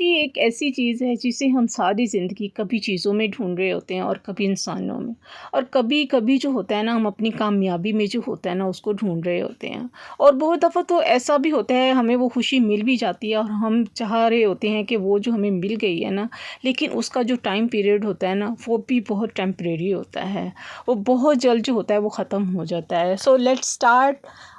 दोस्ती एक ऐसी चीज़ है जिसे हम सारी ज़िंदगी कभी चीज़ों में ढूंढ रहे होते हैं और कभी इंसानों में, और कभी कभी जो होता है ना हम अपनी कामयाबी में जो होता है ना उसको ढूंढ रहे होते हैं। और बहुत दफ़ा तो ऐसा भी होता है हमें वो खुशी मिल भी जाती है और हम चाह रहे होते हैं कि वो जो हमें मिल गई है ना, लेकिन उसका जो टाइम पीरियड होता है ना वो भी बहुत टेम्परेरी होता है। वो बहुत जल्द जो होता है वो ख़त्म हो जाता है। So let's start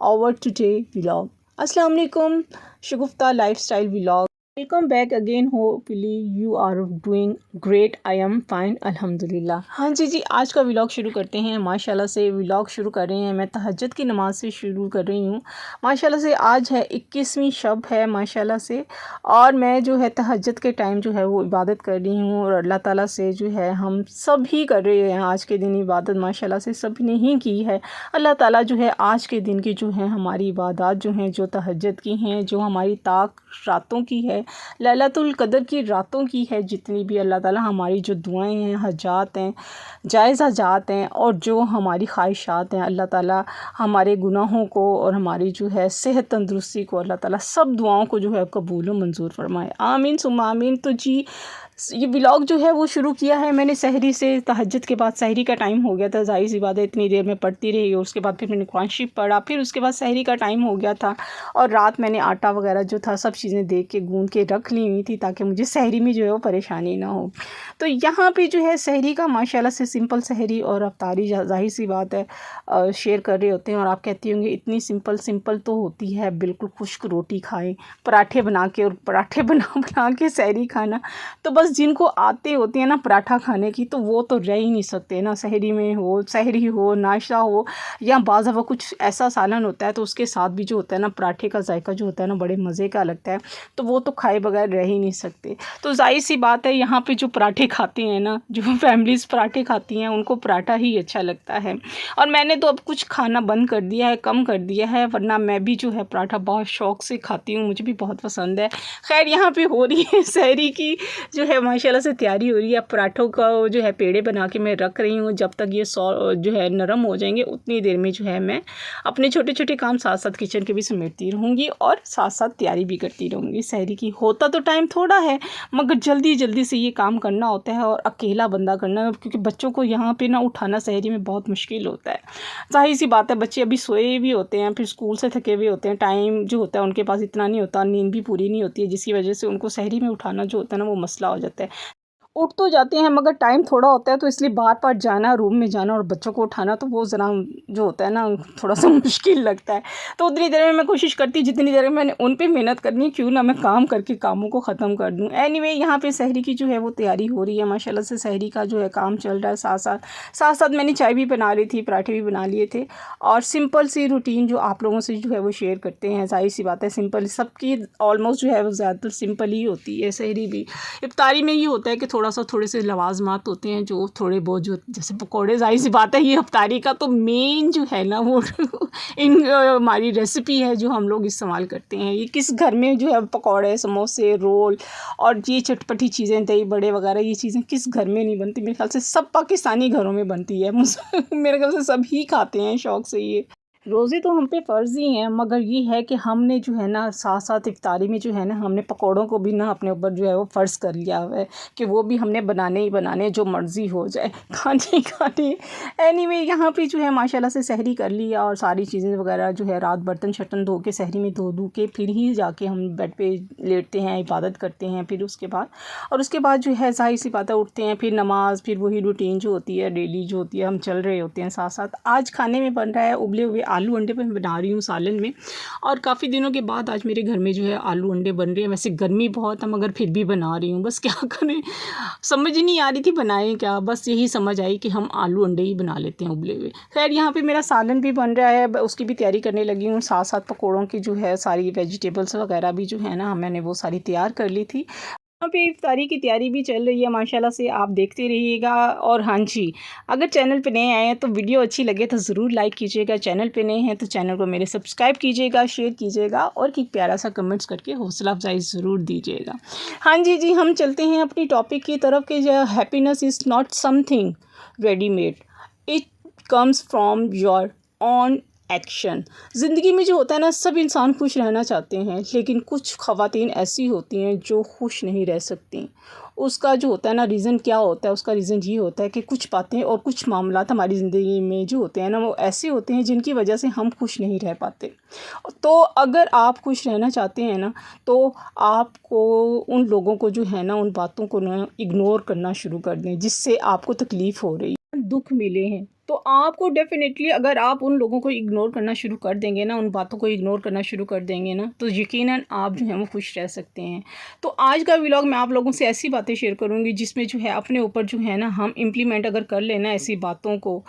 our today vlog. अस्सलाम वालेकुम, Shagufta lifestyle vlog. Welcome back again, hopefully you are doing great. I am fine अल्हम्दुलिल्लाह। हाँ जी जी, आज का व्लॉग शुरू करते हैं। माशाल्लाह से व्लॉग शुरू कर रहे हैं, मैं तहज्जुद की नमाज़ से शुरू कर रही हूँ। माशाल्लाह से आज है 21वीं शब है माशाल्लाह से, और मैं जो है तहज्जुद के टाइम जो है वो इबादत कर रही हूँ। और अल्लाह ताला से जो है हम सब ही कर रहे हैं आज के दिन इबादत, माशाल्लाह से सब ने ही की है। अल्लाह ताला जो है आज के दिन की जो है हमारी इबादत जो हैं, जो तहज्जुद की हैं, जो हमारी ताक रातों की है, लैलतुल क़द्र की रातों की है, जितनी भी अल्लाह ताला हमारी जो दुआएं हैं, हजात हैं, जायज़ हजात हैं, और जो हमारी ख्वाहिशात हैं, अल्लाह ताला हमारे गुनाहों को और हमारी जो है सेहत तंदुरुस्ती को अल्लाह ताला सब दुआओं को जो है कबूल व मंजूर फरमाए। आमीन सुम्मा आमीन। तो जी, ये व्लॉग जो है वो शुरू किया है मैंने सहरी से। तहज्जुद के बाद सहरी का टाइम हो गया था, ज़ाहिर सी बात है इतनी देर में पढ़ती रही, और उसके बाद फिर मैंने कुरान शरीफ पढ़ा, फिर उसके बाद सहरी का टाइम हो गया था। और रात मैंने आटा वगैरह जो था सब चीज़ें देख के गूंद के रख ली हुई थी ताकि मुझे सहरी में जो है वो परेशानी ना हो। तो यहाँ पे जो है सहरी का माशाल्लाह से सिंपल सहरी और अफ्तारी ज़ाहिर सी बात है शेयर कर रहे होते हैं। और आप कहती होंगे इतनी सिंपल सिंपल तो होती है, बिल्कुल खुश्क रोटी खाएं, पराठे बना के, और पराठे बना बना के सहरी खाना। तो बस जिनको आते होती है ना पराठा खाने की, तो वो तो रह ही नहीं सकते ना। सहरी में हो, सहरी हो, नाश्ता हो, या बाज़ दफ़ा कुछ ऐसा सालन होता है तो उसके साथ भी जो होता है ना पराठे का जायका जो होता है ना बड़े मज़े का लगता है, तो वो तो खाए बगैर रह ही नहीं सकते। तो ज़ाहिर सी बात है यहाँ पे जो पराठे खाते हैं ना, जो फैमिलीज़ पराठे खाती हैं उनको पराठा ही अच्छा लगता है। और मैंने तो अब कुछ खाना बंद कर दिया है, कम कर दिया है, वरना मैं भी जो है पराठा बहुत शौक़ से खाती हूँ, मुझे भी बहुत पसंद है। खैर यहाँ पे हो रही है सहरी की जो है माशाल्लाह से तैयारी हो रही है। पराठों का जो है पेड़े बना के मैं रख रही हूँ, जब तक ये जो है नरम हो जाएंगे उतनी देर में जो है मैं अपने छोटे छोटे काम साथ साथ किचन के भी समेटती रहूँगी और साथ साथ तैयारी भी करती रहूँगी सहरी की। होता तो टाइम थोड़ा है, मगर जल्दी जल्दी से ये काम करना होता है, और अकेला बंदा करना, क्योंकि बच्चों को यहाँ पे ना उठाना सहरी में बहुत मुश्किल होता है। ज़ाहिर सी बात है बच्चे अभी सोए भी होते हैं, फिर स्कूल से थके हुए होते हैं, टाइम जो होता है उनके पास इतना नहीं होता, नींद भी पूरी नहीं होती है, जिसकी वजह से उनको सहरी में उठाना जो होता है ना वो मसला हो जाता है। उठ तो जाते हैं मगर टाइम थोड़ा होता है, तो इसलिए बार-बार जाना, रूम में जाना और बच्चों को उठाना, तो वो ज़रा जो होता है ना थोड़ा-सा मुश्किल लगता है। तो उतनी देर में मैं कोशिश करती जितनी देर में मैंने उन पे मेहनत करनी है, क्यों ना मैं काम करके कामों को ख़त्म कर दूँ। एनीवे यहाँ पे सहरी की जो है वो तैयारी हो रही है माशाल्लाह से, सहरी का जो है काम चल रहा है साथ-साथ। साथ-साथ मैंने चाय भी बना ली थी, पराठे भी बना लिए थे, और सिंपल सी रूटीन जो आप लोगों से जो है वो शेयर करते हैं। ज़ाहिर-सी बात है सिंपल सबकी ऑलमोस्ट जो है वो ज़्यादातर सिंपल ही होती है सहरी भी। इफ्तारी में ये होता है कि थोड़े से लवाज़मात होते हैं जो थोड़े बहुत, जो जैसे पकौड़े, ज़ाहिर सी बात है ये इफ्तारी का तो मेन जो है ना वो इन हमारी रेसिपी है जो हम लोग इस्तेमाल करते हैं। ये किस घर में जो है पकौड़े, समोसे, रोल और ये चटपटी चीज़ें, दही बड़े वगैरह, ये चीज़ें किस घर में नहीं बनती? मेरे ख्याल से सब पाकिस्तानी घरों में बनती है। मेरे ख्याल से सभी खाते हैं शौक़ से ये। रोज़े तो हम पे फ़र्ज़ ही हैं, मगर ये है कि हमने जो है ना साथ-साथ इफ्तारी में जो है ना हमने पकौड़ों को भी ना अपने ऊपर जो है वो फ़र्ज़ कर लिया हुआ है कि वो भी हमने बनाने ही बनाने, जो मर्ज़ी हो जाए खाने ही खाने। एनीवे यहाँ पे जो है माशाल्लाह से सहरी कर लिया, और सारी चीज़ें वगैरह जो है रात बर्तन-शर्तन धो के सहरी में धो के फिर ही जाके हम बेड पे लेटते हैं, इबादत करते हैं। फिर उसके बाद जो है ज़ाहिर-सी बात है उठते हैं, फिर नमाज़, फिर वही रूटीन जो होती है डेली जो होती है हम चल रहे होते हैं साथ-साथ। आज खाने में बन रहा है उबले हुए आलू अंडे पे बना रही हूँ सालन में, और काफ़ी दिनों के बाद आज मेरे घर में जो है आलू अंडे बन रहे हैं। वैसे गर्मी बहुत है मगर फिर भी बना रही हूँ, बस क्या करें, समझ ही नहीं आ रही थी बनाएं क्या, बस यही समझ आई कि हम आलू अंडे ही बना लेते हैं उबले हुए। खैर यहाँ पे मेरा सालन भी बन रहा है, उसकी भी तैयारी करने लगी हूँ। साथ साथ पकौड़ों की जो है सारी वेजिटेबल्स वगैरह भी जो है ना मैंने वो सारी तैयार कर ली थी। यहाँ पे इफ्तारी की तैयारी भी चल रही है माशाल्लाह से, आप देखते रहिएगा। और हाँ जी, अगर चैनल पे नए आए हैं तो वीडियो अच्छी लगे तो ज़रूर लाइक कीजिएगा, चैनल पे नए हैं तो चैनल को मेरे सब्सक्राइब कीजिएगा, शेयर कीजिएगा, और एक प्यारा सा कमेंट्स करके हौसला अफजाई ज़रूर दीजिएगा। हाँ जी जी, हम चलते हैं अपनी टॉपिक की तरफ कि happiness is not something readymade, it comes from your own action. ज़िंदगी में जो होता है ना, सब इंसान खुश रहना चाहते हैं, लेकिन कुछ ख़वातीन ऐसी होती हैं जो खुश नहीं रह सकती। उसका जो होता है ना रीज़न क्या होता है, उसका रीज़न ये होता है कि कुछ बातें और कुछ मामलात हमारी ज़िंदगी में जो होते हैं ना, वो ऐसे होते हैं जिनकी वजह से हम खुश नहीं रह पाते। तो अगर आप खुश रहना चाहते हैं ना, तो आपको उन लोगों को जो है ना, उन बातों को ना इग्नोर करना शुरू कर दें जिससे आपको तकलीफ़ हो रही है, दुःख मिले हैं। तो आपको डेफ़िनेटली अगर आप उन लोगों को इग्नोर करना शुरू कर देंगे ना, उन बातों को इग्नोर करना शुरू कर देंगे ना, तो यकीनन आप जो हैं वो खुश रह सकते हैं। तो आज का व्लॉग मैं आप लोगों से ऐसी बातें शेयर करूँगी जिसमें जो है अपने ऊपर जो है ना हम इम्प्लीमेंट अगर कर लेना ऐसी बातों को,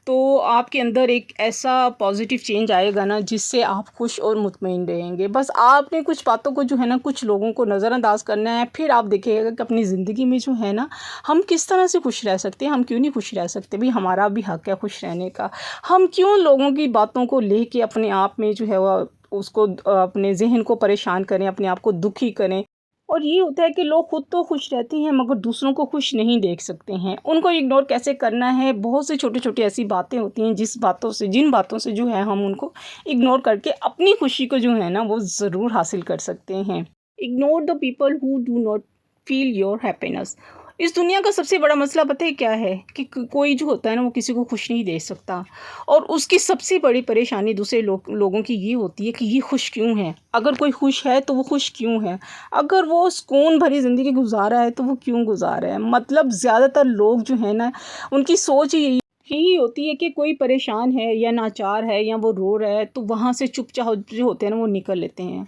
तो आपके अंदर एक ऐसा पॉज़िटिव चेंज आएगा ना जिससे आप खुश और मुतमईन रहेंगे। बस आपने कुछ बातों को जो है ना, कुछ लोगों को नज़रअंदाज़ करना है, फिर आप देखिएगा कि अपनी ज़िंदगी में जो है ना, हम किस तरह से खुश रह सकते हैं। हम क्यों नहीं खुश रह सकते? भई हमारा भी हक़ है खुश रहने का। हम क्यों लोगों की बातों को लेके अपने आप में जो है वो उसको अपने ज़हन को परेशान करें, अपने आप को दुखी करें। और ये होता है कि लोग खुद तो खुश रहते हैं मगर दूसरों को खुश नहीं देख सकते हैं। उनको इग्नोर कैसे करना है, बहुत सी छोटी-छोटी ऐसी बातें होती हैं जिन बातों से जो है हम उनको इग्नोर करके अपनी खुशी को जो है ना वो ज़रूर हासिल कर सकते हैं। Ignore the people who do not feel your happiness. इस दुनिया का सबसे बड़ा मसला पता है क्या है कि कोई जो होता है ना वो किसी को खुश नहीं देख सकता, और उसकी सबसे बड़ी परेशानी दूसरे लोगों की ये होती है कि ये खुश क्यों है। अगर कोई खुश है तो वो खुश क्यों है, अगर वो सुकून भरी ज़िंदगी गुजार रहा है तो वो क्यों गुजार रहा है। मतलब ज़्यादातर लोग जो है ना, उनकी सोच यही होती है कि कोई परेशान है या नाचार है या वो रो रहा है तो वहाँ से चुपचाप जो होते हैं ना वो निकल लेते हैं।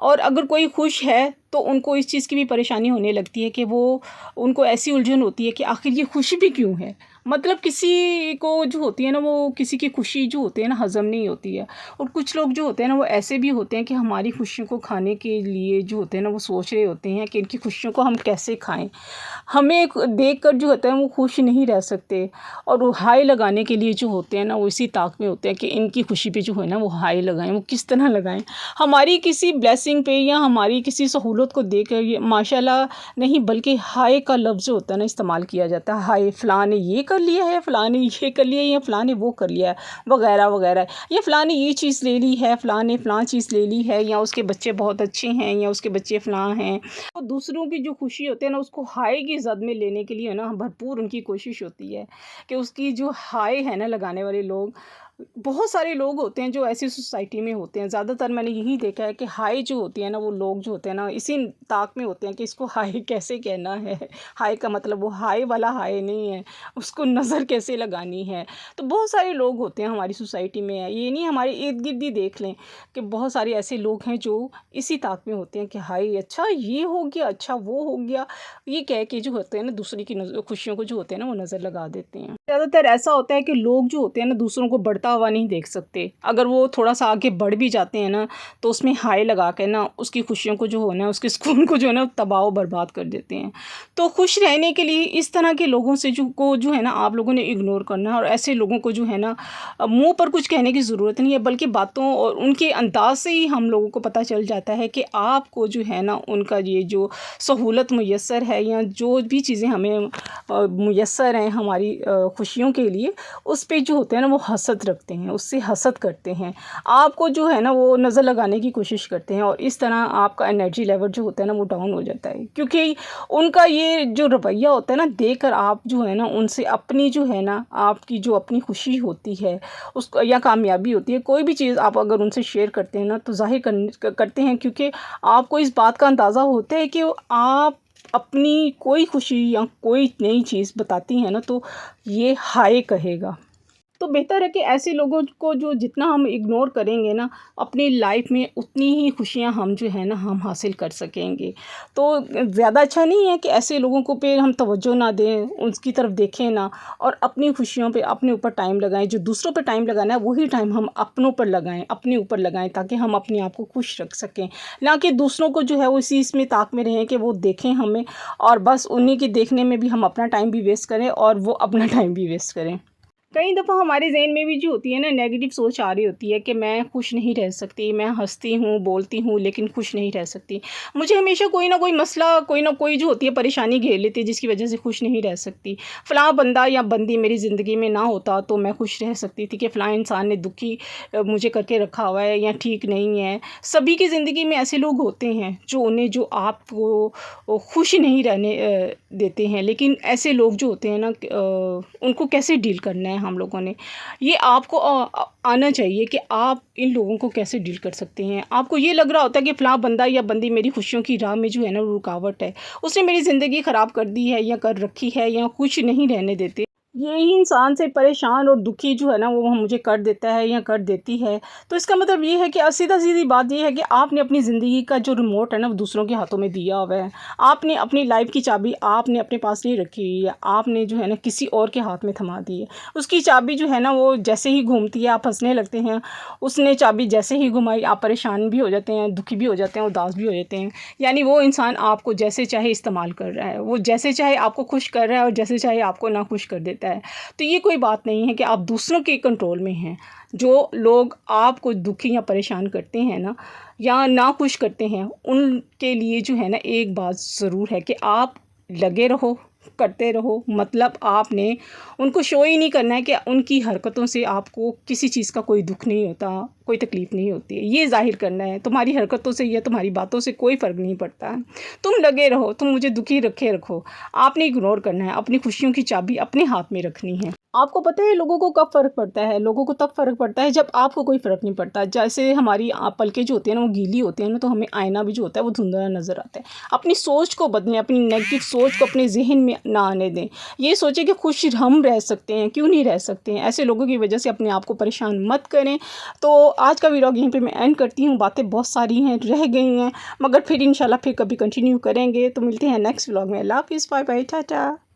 और अगर कोई खुश है तो उनको इस चीज़ की भी परेशानी होने लगती है कि वो उनको ऐसी उलझन होती है कि आखिर ये खुशी भी क्यों है। मतलब किसी को जो होती है ना, वो किसी की खुशी जो होती है ना हज़म नहीं होती है। और कुछ लोग जो होते हैं ना वो ऐसे भी होते हैं कि हमारी खुशियों को खाने के लिए जो होते हैं ना वो सोच रहे होते हैं कि इनकी खुशियों को हम कैसे खाएं। हमें देख कर जो होता है वो खुश नहीं रह सकते, और वो हाई लगाने के लिए जो होते हैं ना वो इसी ताक में होते हैं कि इनकी खुशी पे जो है ना वो हाई लगाएं। वो किस तरह लगाएं, हमारी किसी ब्लेसिंग पे या हमारी किसी सहूलत को देख कर ये माशाल्लाह नहीं बल्कि हाय का लफ्ज़ जो होता है ना इस्तेमाल किया जाता है। हाय फ़लाँ ने ये कर लिया है, फ़लाँ ने ये कर लिया है, या फ़लाँ ने वो कर लिया है, वगैरह वगैरह। या फ़लाँ ने ये चीज़ ले ली है, फ़लाँ ने फ़लाँ चीज़ ले ली है, या उसके बच्चे बहुत अच्छे हैं, या उसके बच्चे फ़लाँ हैं। तो दूसरों की जो खुशी होती है ना उसको हाय की ज़द में लेने के लिए ना भरपूर उनकी कोशिश होती है कि उसकी जो हाय है ना लगाने वाले लोग, बहुत सारे लोग होते हैं जो ऐसी सोसाइटी में होते हैं। ज़्यादातर मैंने यही देखा है कि हाय जो होती है ना वो लोग जो होते हैं ना इसी ताक में होते हैं कि इसको हाय कैसे कहना है। हाय का मतलब वो हाय वाला हाय नहीं है, उसको नज़र कैसे लगानी है। तो बहुत सारे लोग होते हैं हमारी सोसाइटी में, ये नहीं हमारे इर्द-गिर्द ही देख लें कि बहुत सारे ऐसे लोग हैं जो इसी ताक में होते हैं कि हाय अच्छा ये हो गया, अच्छा वो हो गया। ये कह के जो होते हैं ना दूसरे की खुशियों को जो होते हैं ना वो नज़र लगा देते हैं। ज़्यादातर ऐसा होता है कि लोग जो होते हैं ना दूसरों को बढ़ता हुआ नहीं देख सकते। अगर वो थोड़ा-सा आगे बढ़ भी जाते हैं ना, तो उसमें हाय लगा के ना उसकी खुशियों को जो होना है, उसके सुकून को जो है ना तबाह बर्बाद कर देते हैं। तो खुश रहने के लिए इस तरह के लोगों से जो है ना आप लोगों ने इग्नोर करना है, और ऐसे लोगों को जो है ना मुँह पर कुछ कहने की ज़रूरत नहीं है, बल्कि बातों और उनके अंदाज़ से ही हम लोगों को पता चल जाता है कि आपको जो है ना उनका ये जो सहूलत मुयस्सर है या जो भी चीज़ें हमें मुयस्सर हैं हमारी खुशियों के लिए, उस पे जो होते हैं ना वो हसद रखते हैं, उससे हसद करते हैं। आपको जो है ना वो नज़र लगाने की कोशिश करते हैं, और इस तरह आपका एनर्जी लेवल जो होता है ना वो डाउन हो जाता है। क्योंकि उनका ये जो रवैया होता है ना देखकर आप जो है ना उनसे अपनी जो है ना आपकी जो अपनी खुशी होती है उसको या कामयाबी होती है, कोई भी चीज़ आप अगर उनसे शेयर करते हैं ना तो ज़ाहिर करते हैं, क्योंकि आपको इस बात का अंदाज़ा होता है कि आप अपनी कोई खुशी या कोई नई चीज़ बताती हैं ना तो ये हाय कहेगा। तो बेहतर है कि ऐसे लोगों को जो जितना हम इग्नोर करेंगे ना अपनी लाइफ में उतनी ही खुशियाँ हम जो है ना हम हासिल कर सकेंगे। तो ज़्यादा अच्छा नहीं है कि ऐसे लोगों को पे हम तवज्जो ना दें, उसकी तरफ देखें ना, और अपनी खुशियों पे अपने ऊपर टाइम लगाएं। जो दूसरों पे टाइम लगाना है वही टाइम हम अपनों पर लगाएं, अपने ऊपर लगाएं, ताकि हम अपने आप को खुश रख सकें। ना कि दूसरों को जो है वो इसी इसमें ताक में रहें कि वो देखें हमें, और बस उन्हीं के देखने में भी हम अपना टाइम भी वेस्ट करें और वो अपना टाइम भी वेस्ट करें। कई दफ़ा हमारे ज़हन में भी जो होती है ना नेगेटिव सोच आ रही होती है कि मैं खुश नहीं रह सकती, मैं हँसती हूँ, बोलती हूँ लेकिन खुश नहीं रह सकती। मुझे हमेशा कोई ना कोई मसला, कोई ना कोई जो होती है परेशानी घेर लेती है जिसकी वज़ह से खुश नहीं रह सकती। फ़लाँ बंदा या बंदी मेरी ज़िंदगी में ना होता तो मैं खुश रह सकती थी कि फ़लाँ इंसान ने दुखी मुझे करके रखा हुआ है या ठीक नहीं है। सभी की ज़िंदगी में ऐसे लोग होते हैं जो आपको खुश नहीं रहने देते हैं। लेकिन ऐसे लोग जो होते हैं ना उनको कैसे डील करना है हम लोगों ने, ये आपको आना चाहिए कि आप इन लोगों को कैसे डील कर सकते हैं। आपको ये लग रहा होता है कि फ़लाँ बंदा या बंदी मेरी खुशियों की राह में जो है ना वो रुकावट है। उसने मेरी ज़िंदगी ख़राब कर दी है या कर रखी है या खुश नहीं रहने देते। यही इंसान से परेशान और दुखी जो है ना वो मुझे कर देता है या कर देती है। तो इसका मतलब ये है कि सीधा-सीधी बात ये है कि आपने अपनी ज़िंदगी का जो रिमोट है ना वो दूसरों के हाथों में दिया हुआ है। आपने अपनी लाइफ़ की चाबी आपने अपने पास नहीं रखी हुई है, आपने जो है ना किसी और के हाथ में थमा दी है। उसकी चाबी जो है ना वो जैसे ही घूमती है आप हँसने लगते हैं, उसने चाबी जैसे ही घुमाई आप परेशान भी हो जाते हैं, दुखी भी हो जाते हैं, उदास भी हो जाते हैं। यानी वो इंसान आपको जैसे चाहे इस्तेमाल कर रहा है, वो जैसे चाहे आपको खुश कर रहा है और जैसे चाहे आपको नाखुश कर देता है। तो ये कोई बात नहीं है कि आप दूसरों के कंट्रोल में हैं। जो लोग आपको दुखी या परेशान करते हैं ना या नाखुश करते हैं, उनके लिए जो है ना एक बात ज़रूर है कि आप लगे रहो, करते रहो। मतलब आपने उनको शो ही नहीं करना है कि उनकी हरकतों से आपको किसी चीज़ का कोई दुःख नहीं होता, कोई तकलीफ़ नहीं होती है। ये ज़ाहिर करना है, तुम्हारी हरकतों से या तुम्हारी बातों से कोई फ़र्क नहीं पड़ता है। तुम लगे रहो, तुम मुझे दुखी रखे रखो। आपने इग्नोर करना है, अपनी खुशियों की चाबी अपने हाथ में रखनी है। आपको पता है लोगों को कब फ़र्क पड़ता है? लोगों को तब फ़र्क पड़ता है जब आपको कोई फ़र्क नहीं पड़ता। जैसे हमारी पलकें जो होती हैं ना वो गीली होती हैं ना तो हमें आईना भी जो होता है वो धुंधला नज़र आता है। अपनी सोच को बदलें, अपनी नेगेटिव सोच को अपने ज़हन में ना आने दें। ये सोचें कि खुश हम रह सकते हैं, क्यों नहीं रह सकते हैं? ऐसे लोगों की वजह से अपने आप को परेशान मत करें। तो आज का व्लॉग यहीं पे मैं एंड करती हूँ। बातें बहुत सारी हैं, रह गई हैं, मगर फिर इंशाल्लाह फिर कभी कंटिन्यू करेंगे। तो मिलते हैं नेक्स्ट व्लॉग में। अल्लाह हाफ़िज़, बाय बाय, टाटा।